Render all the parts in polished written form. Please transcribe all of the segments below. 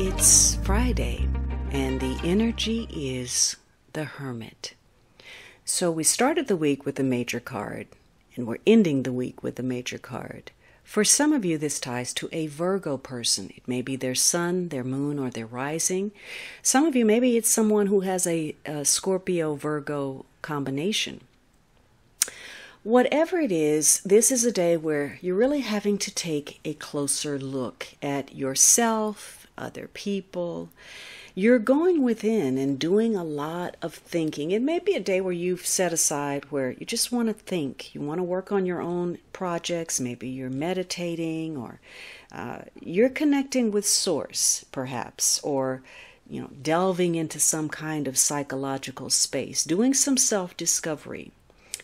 It's Friday, and the energy is the Hermit. So we started the week with the major card, and we're ending the week with the major card. For some of you, this ties to a Virgo person. It may be their sun, their moon, or their rising. Some of you, maybe it's someone who has a Scorpio-Virgo combination. Whatever it is, this is a day where you're really having to take a closer look at yourself, other people. You're going within and doing a lot of thinking. It may be a day where you've set aside where you just want to think. You want to work on your own projects. Maybe you're meditating, or you're connecting with Source, perhaps, or delving into some kind of psychological space, doing some self-discovery.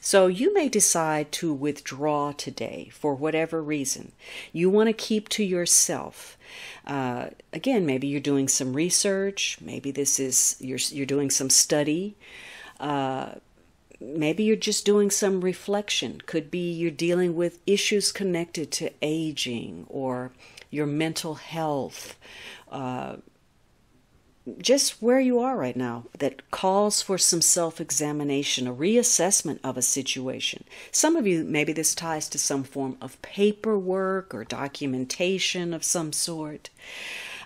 So you may decide to withdraw today for whatever reason. You want to keep to yourself. Again, maybe you're doing some research. Maybe this is you're doing some study. Maybe you're just doing some reflection. Could be you're dealing with issues connected to aging or your mental health. Just where you are right now, that calls for some self-examination, a reassessment of a situation. Some of you, maybe this ties to some form of paperwork or documentation of some sort.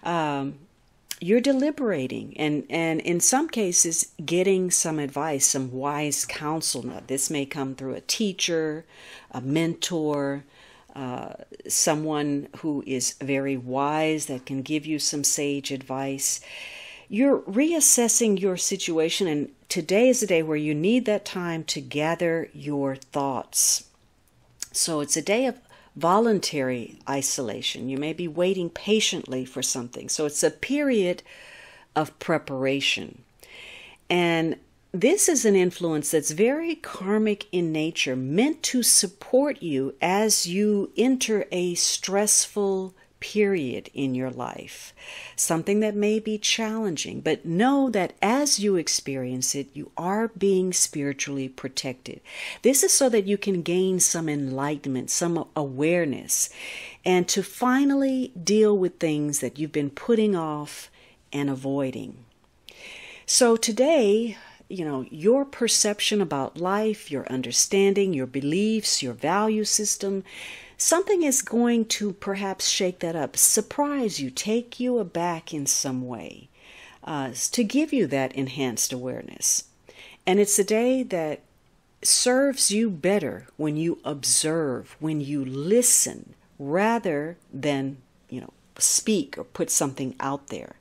You're deliberating and in some cases getting some advice, some wise counsel. Now, this may come through a teacher, a mentor, someone who is very wise that can give you some sage advice. You're reassessing your situation, and today is a day where you need that time to gather your thoughts. So it's a day of voluntary isolation. You may be waiting patiently for something. So it's a period of preparation. And this is an influence that's very karmic in nature, meant to support you as you enter a stressful period in your life, something that may be challenging, but know that as you experience it, you are being spiritually protected. This is so that you can gain some enlightenment, some awareness, and to finally deal with things that you've been putting off and avoiding. So today, your perception about life, your understanding, your beliefs, your value system, something is going to perhaps shake that up, surprise you, take you aback in some way, to give you that enhanced awareness. And it's a day that serves you better when you observe, when you listen, rather than, speak or put something out there.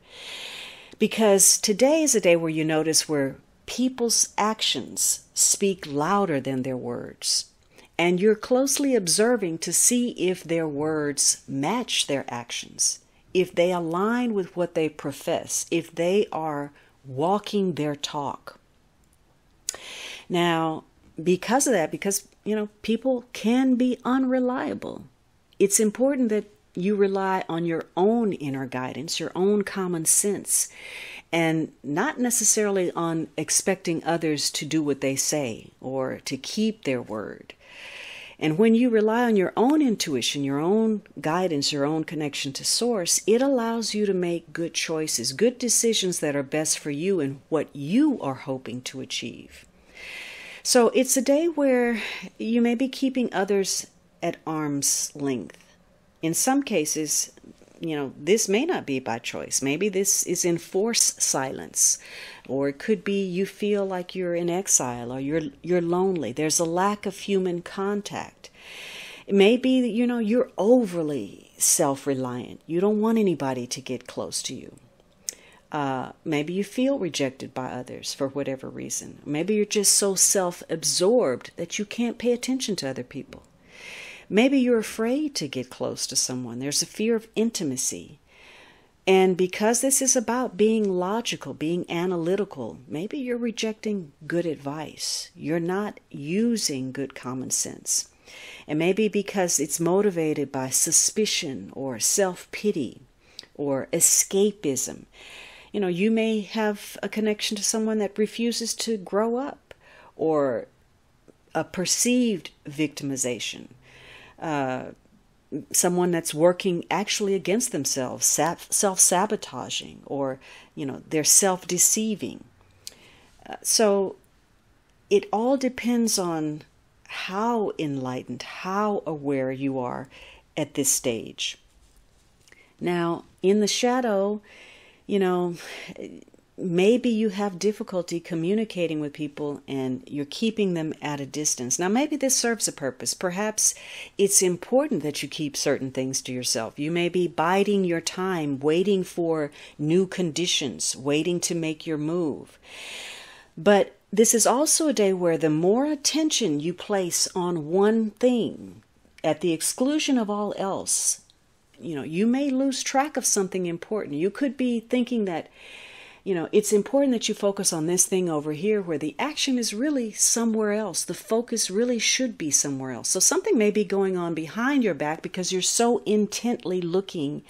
Because today is a day where you notice where people's actions speak louder than their words. And you're closely observing to see if their words match their actions, if they align with what they profess, if they are walking their talk. Now, because of that, because, people can be unreliable, it's important that you rely on your own inner guidance, your own common sense, and not necessarily on expecting others to do what they say or to keep their word. And when you rely on your own intuition, your own guidance, your own connection to Source, it allows you to make good choices, good decisions that are best for you and what you are hoping to achieve. So it's a day where you may be keeping others at arm's length. In some cases, this may not be by choice. Maybe this is enforced silence, or it could be you feel like you're in exile, or you're lonely. There's a lack of human contact. It may be that, you're overly self-reliant. You don't want anybody to get close to you. Maybe you feel rejected by others for whatever reason. Maybe you're just so self-absorbed that you can't pay attention to other people. Maybe you're afraid to get close to someone. There's a fear of intimacy. And because this is about being logical, being analytical, maybe you're rejecting good advice. You're not using good common sense. And maybe because it's motivated by suspicion or self-pity or escapism. You may have a connection to someone that refuses to grow up, or a perceived victimization. someone that's working actually against themselves, self-sabotaging, or, they're self-deceiving. So it all depends on how enlightened, how aware you are at this stage. Now, in the shadow, maybe you have difficulty communicating with people and you're keeping them at a distance. Now, maybe this serves a purpose. Perhaps it's important that you keep certain things to yourself. You may be biding your time, waiting for new conditions, waiting to make your move. But this is also a day where the more attention you place on one thing at the exclusion of all else, you may lose track of something important. You could be thinking that it's important that you focus on this thing over here where the action is really somewhere else. The focus really should be somewhere else. So something may be going on behind your back because you're so intently looking,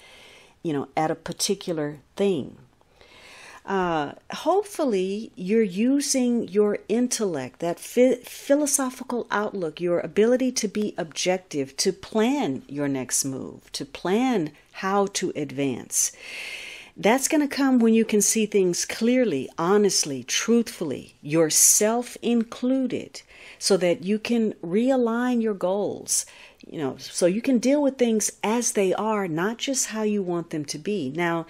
at a particular thing. Hopefully you're using your intellect, that philosophical outlook, your ability to be objective, to plan your next move, to plan how to advance. That's going to come when you can see things clearly, honestly, truthfully, yourself included, so that you can realign your goals, so you can deal with things as they are, not just how you want them to be. Now,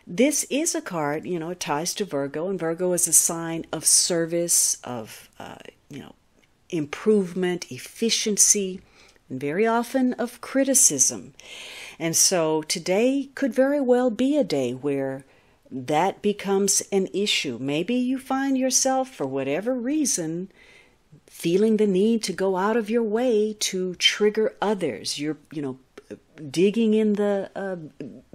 this is a card, it ties to Virgo, and Virgo is a sign of service, of, improvement, efficiency, and very often of criticism. And so today could very well be a day where that becomes an issue. Maybe you find yourself, for whatever reason, feeling the need to go out of your way to trigger others. You're, digging in the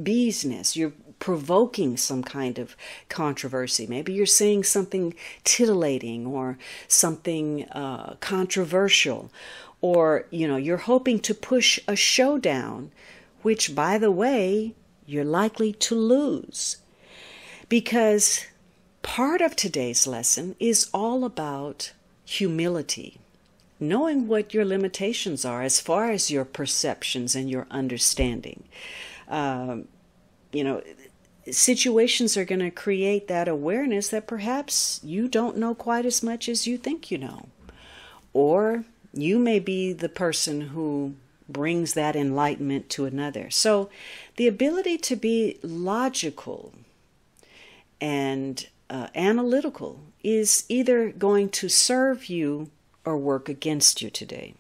bee's nest. You're provoking some kind of controversy. Maybe you're saying something titillating or something controversial. Or, you're hoping to push a showdown, which, by the way, you're likely to lose. Because part of today's lesson is all about humility, knowing what your limitations are as far as your perceptions and your understanding. Situations are going to create that awareness that perhaps you don't know quite as much as you think you know. Or you may be the person who brings that enlightenment to another. So the ability to be logical and analytical is either going to serve you or work against you today.